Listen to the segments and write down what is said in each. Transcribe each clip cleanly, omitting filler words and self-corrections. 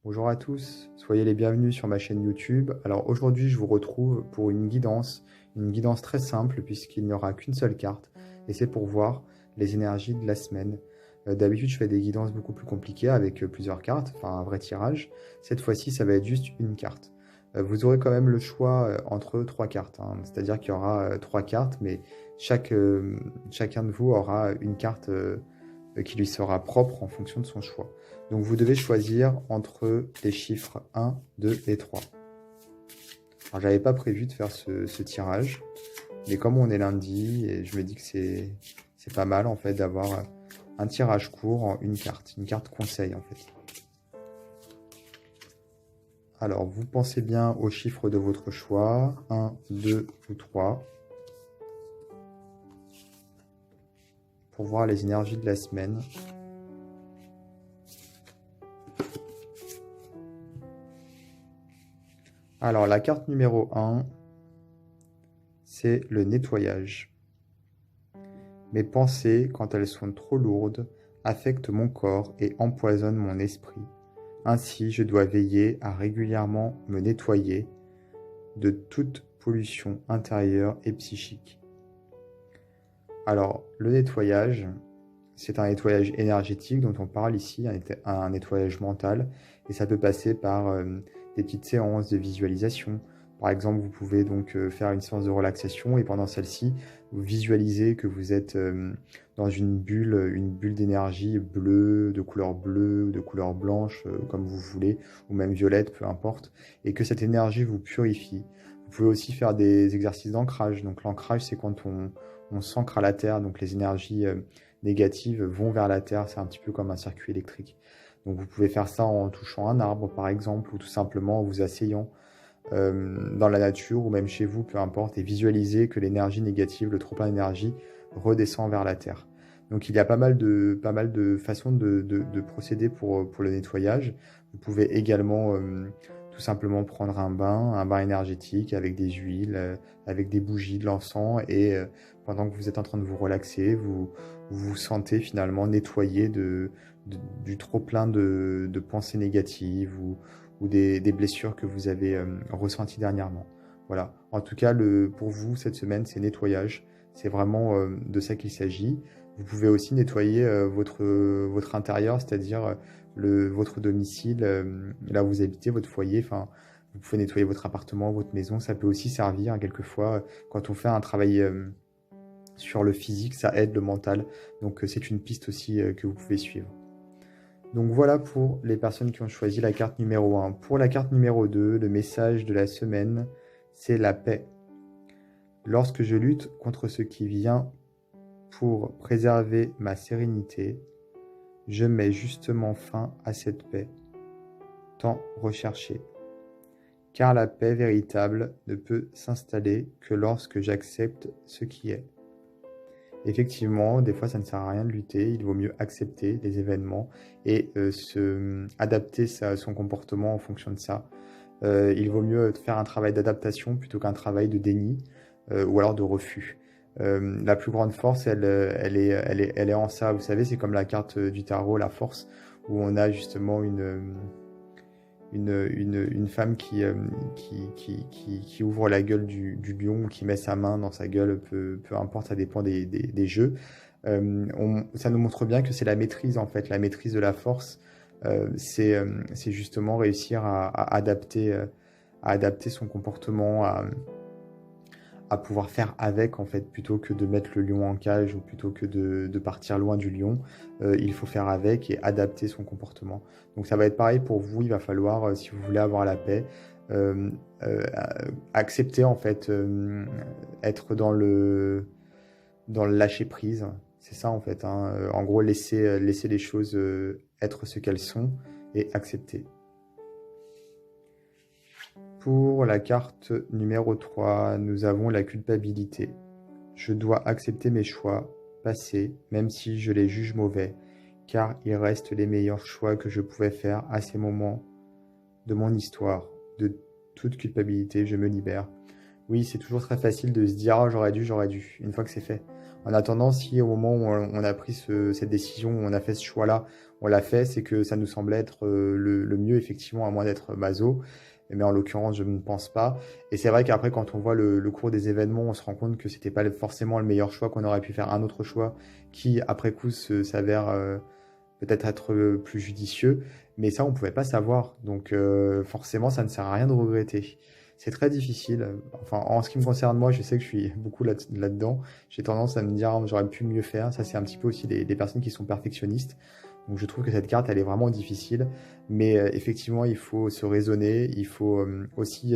Bonjour à tous, soyez les bienvenus sur ma chaîne YouTube. Alors aujourd'hui, je vous retrouve pour une guidance très simple puisqu'il n'y aura qu'une seule carte et c'est pour voir les énergies de la semaine. D'habitude, je fais des guidances beaucoup plus compliquées avec plusieurs cartes, enfin un vrai tirage. Cette fois-ci, ça va être juste une carte. Vous aurez quand même le choix entre trois cartes, hein. C'est-à-dire qu'il y aura trois cartes, mais chacun de vous aura une carte qui lui sera propre en fonction de son choix. Donc vous devez choisir entre les chiffres 1, 2 et 3. Alors j'avais pas prévu de faire ce tirage, mais comme on est lundi, et je me dis que c'est pas mal en fait d'avoir un tirage court en une carte conseil en fait. Alors vous pensez bien aux chiffres de votre choix, 1, 2 ou 3, pour voir les énergies de la semaine. Alors la carte numéro 1, c'est le nettoyage. Mes pensées, quand elles sont trop lourdes, affectent mon corps et empoisonnent mon esprit. Ainsi, je dois veiller à régulièrement me nettoyer de toute pollution intérieure et psychique. Alors, le nettoyage, c'est un nettoyage énergétique dont on parle ici, un nettoyage mental, et ça peut passer par des petites séances de visualisation. Par exemple, vous pouvez donc faire une séance de relaxation et pendant celle-ci, vous visualisez que vous êtes dans une bulle d'énergie bleue, de couleur blanche, comme vous voulez, ou même violette, peu importe, et que cette énergie vous purifie. Vous pouvez aussi faire des exercices d'ancrage. Donc l'ancrage, c'est quand on s'ancre à la terre, donc les énergies négatives vont vers la terre, c'est un petit peu comme un circuit électrique. Donc vous pouvez faire ça en touchant un arbre par exemple, ou tout simplement en vous asseyant dans la nature ou même chez vous, peu importe, et visualiser que l'énergie négative, le trop-plein d'énergie, redescend vers la terre. Donc il y a pas mal de façons de procéder pour le nettoyage. Vous pouvez également tout simplement prendre un bain énergétique avec des huiles, avec des bougies, de l'encens, et pendant que vous êtes en train de vous relaxer, vous sentez finalement nettoyé du trop-plein de pensées négatives ou des blessures que vous avez ressenties dernièrement. Voilà. En tout cas, pour vous, cette semaine, c'est nettoyage. C'est vraiment de ça qu'il s'agit. Vous pouvez aussi nettoyer votre intérieur, c'est-à-dire votre domicile, là où vous habitez, votre foyer. Enfin, vous pouvez nettoyer votre appartement, votre maison. Ça peut aussi servir, hein, quelquefois, quand on fait un travail sur le physique, ça aide le mental. Donc, c'est une piste aussi que vous pouvez suivre. Donc voilà pour les personnes qui ont choisi la carte numéro 1. Pour la carte numéro 2, le message de la semaine, c'est la paix. Lorsque je lutte contre ce qui vient pour préserver ma sérénité, je mets justement fin à cette paix, tant recherchée. Car la paix véritable ne peut s'installer que lorsque j'accepte ce qui est. Effectivement, des fois, ça ne sert à rien de lutter, il vaut mieux accepter les événements et adapter son comportement en fonction de ça. Il vaut mieux faire un travail d'adaptation plutôt qu'un travail de déni ou alors de refus. La plus grande force, elle est en ça. Vous savez, c'est comme la carte du tarot, la force, où on a justement une femme qui ouvre la gueule du lion ou qui met sa main dans sa gueule, peu importe, ça dépend des jeux. Ça nous montre bien que c'est la maîtrise en fait, la maîtrise de la force. C'est justement réussir à adapter son comportement, à pouvoir faire avec en fait, plutôt que de mettre le lion en cage ou plutôt que de partir loin du lion. Il faut faire avec et adapter son comportement. Donc ça va être pareil pour vous, il va falloir, si vous voulez avoir la paix, euh, euh, accepter en fait, être dans le lâcher prise. C'est ça en fait, hein. En gros, laisser les choses être ce qu'elles sont et accepter. Pour la carte numéro 3, nous avons la culpabilité. Je dois accepter mes choix passés, même si je les juge mauvais, car ils restent les meilleurs choix que je pouvais faire à ces moments de mon histoire. De toute culpabilité, je me libère. Oui, c'est toujours très facile de se dire « Oh, j'aurais dû », une fois que c'est fait. En attendant, si au moment où on a pris cette décision, où on a fait ce choix-là, on l'a fait, c'est que ça nous semblait être le mieux, effectivement, à moins d'être maso. Mais en l'occurrence, je ne pense pas. Et c'est vrai qu'après, quand on voit le cours des événements, on se rend compte que c'était pas forcément le meilleur choix, qu'on aurait pu faire un autre choix qui, après coup, s'avère peut-être être plus judicieux. Mais ça, on ne pouvait pas savoir. Donc forcément, ça ne sert à rien de regretter. C'est très difficile. Enfin, en ce qui me concerne, moi, je sais que je suis beaucoup là-dedans. J'ai tendance à me dire, ah, j'aurais pu mieux faire. Ça, c'est un petit peu aussi des personnes qui sont perfectionnistes. Donc je trouve que cette carte, elle est vraiment difficile. Mais effectivement, il faut se raisonner. Il faut aussi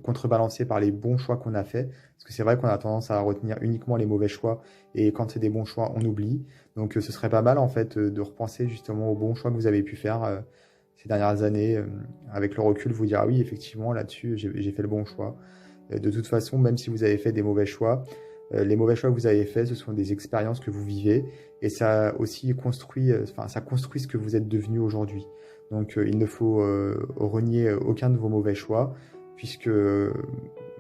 contrebalancer par les bons choix qu'on a faits. Parce que c'est vrai qu'on a tendance à retenir uniquement les mauvais choix. Et quand c'est des bons choix, on oublie. Donc ce serait pas mal en fait de repenser justement aux bons choix que vous avez pu faire ces dernières années. Avec le recul, vous dire ah oui, effectivement, là-dessus, j'ai fait le bon choix. De toute façon, même si vous avez fait des mauvais choix, les mauvais choix que vous avez faits, ce sont des expériences que vous vivez et ça aussi construit, enfin, ça construit ce que vous êtes devenu aujourd'hui. Donc il ne faut renier aucun de vos mauvais choix puisque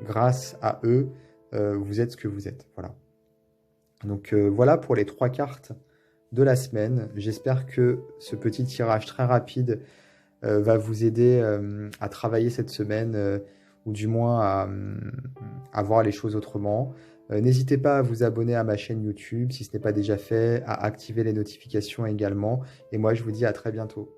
grâce à eux, vous êtes ce que vous êtes. Voilà. Donc voilà pour les 3 cartes de la semaine. J'espère que ce petit tirage très rapide va vous aider à travailler cette semaine ou du moins à voir les choses autrement. N'hésitez pas à vous abonner à ma chaîne YouTube si ce n'est pas déjà fait, à activer les notifications également. Et moi, je vous dis à très bientôt.